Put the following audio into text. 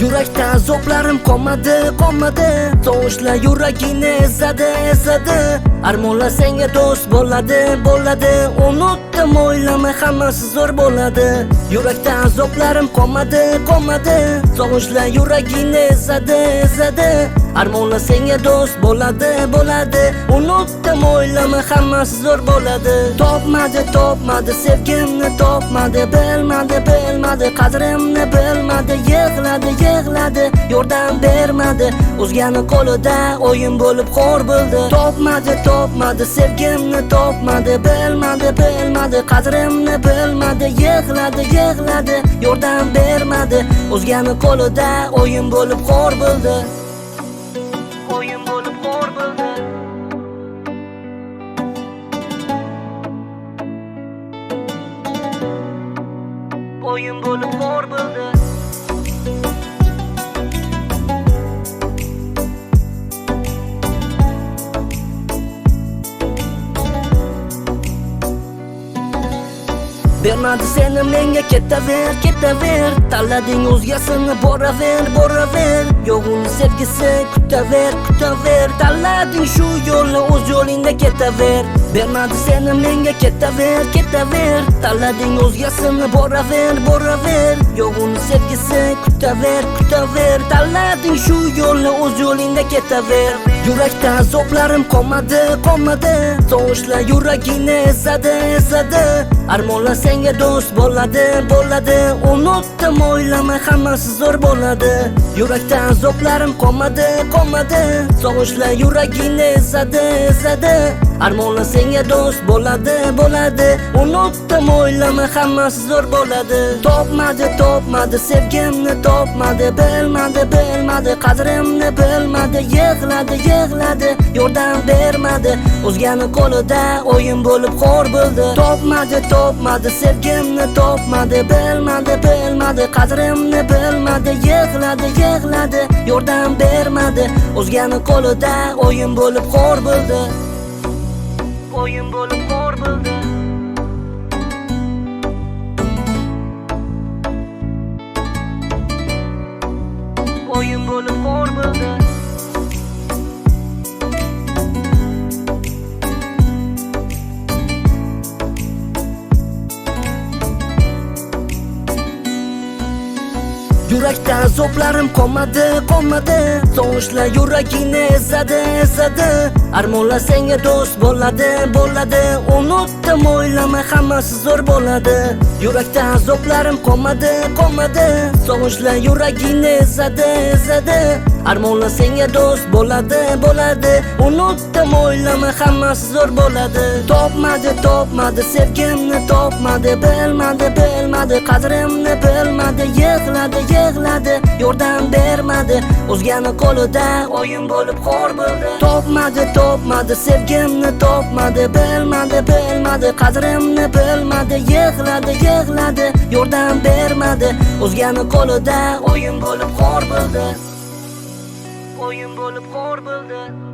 Yurakda azoblarim qolmadi Tovushlar yuragini ezadi Armonlar senga do'st bo'ladi Unutdim o'ylama hammasi zo'r bo'ladi Yurakda azoblarim qolmadi Tovushlar yuragini ezadi Armonlar senga do'st bo'ladi Unutdim o'ylama hammasi zo'r bo'ladi Topmadi sevgimni topmadi Bilmadi qadrimni bilmadi Yig'ladi yordam bermadi O'zgani qo'lida o'yin bo'lib xor bo'ldi Topmadi sevgimni topmadi Bilmadi qadrimni bilmadi Yig'ladi yordam bermadi O'zgani qo'lida o'yin bo'lib xor bo'ldi O'yin bo'lib xor bo'ldi O'yin bo'lib xor bo'ldi Bermadi seni menga ketaver Tanlading o'zgasini boraver Yo'g'ini sevgisi kutaver Tanlading shu yo'lni o'z yo'lingda ketaver Bermadi seni menga ketaver Tanlading o'zgasini boraver Yo'g'ini sevgisi kutaver Tanlading shu yo'lni o'z yo'lingda ketaver Yurakda azoblarim qolmadi Tovushlar yuragini ezadi Armonlar senga do'st bo'ladi Unutdim o'ylama hammasi zo'r bo'ladi Yurakda azoblarim qolmadi Tovushlar yuragini ezadi Armonlar senga do'st bo'ladi Unutdim o'ylama hammasi zo'r bo'ladi Topmadi sevgimni topmadi Bilmadi qadrimni bilmadi Yig'ladi yordam bermadi O'zgani qo'lida o'yin bo'lib xor bo'ldi Topmadi sevgimni topmadi Bilmadi qadrimni bilmadi Yig'ladi yordam bermadi O'zgani qo'lida o'yin bo'lib xor bo'ldi O'yin bo'lib xor bo'ldi O'yin bo'lib xor bo'ldi Yurakda azoblarim qolmadi Tovushlar yuragini ezadi Armonlar senga do'st bo'ladi Unutdim o'ylama hammasi zo'r bo'ladi Yurakda azoblarim qolmadi Tovushlar yuragini ezadi Armonlar senga do'st bo'ladi Unutdim o'ylama hammasi zo'r bo'ladi Topmadi sevgimni topmadi Bilmadi qadrimni bilmadi Yig'ladi yordam bermadi O'zgani qo'lida o'yin bo'lib xor bo'ldi Topmadi sevgimni topmadi Bilmadi qadrimni bilmadi Yig'ladi yordam bermadi O'zgani qo'lida o'yin bo'lib xor bo'ldi O'yin bo'lib xor bo'ldi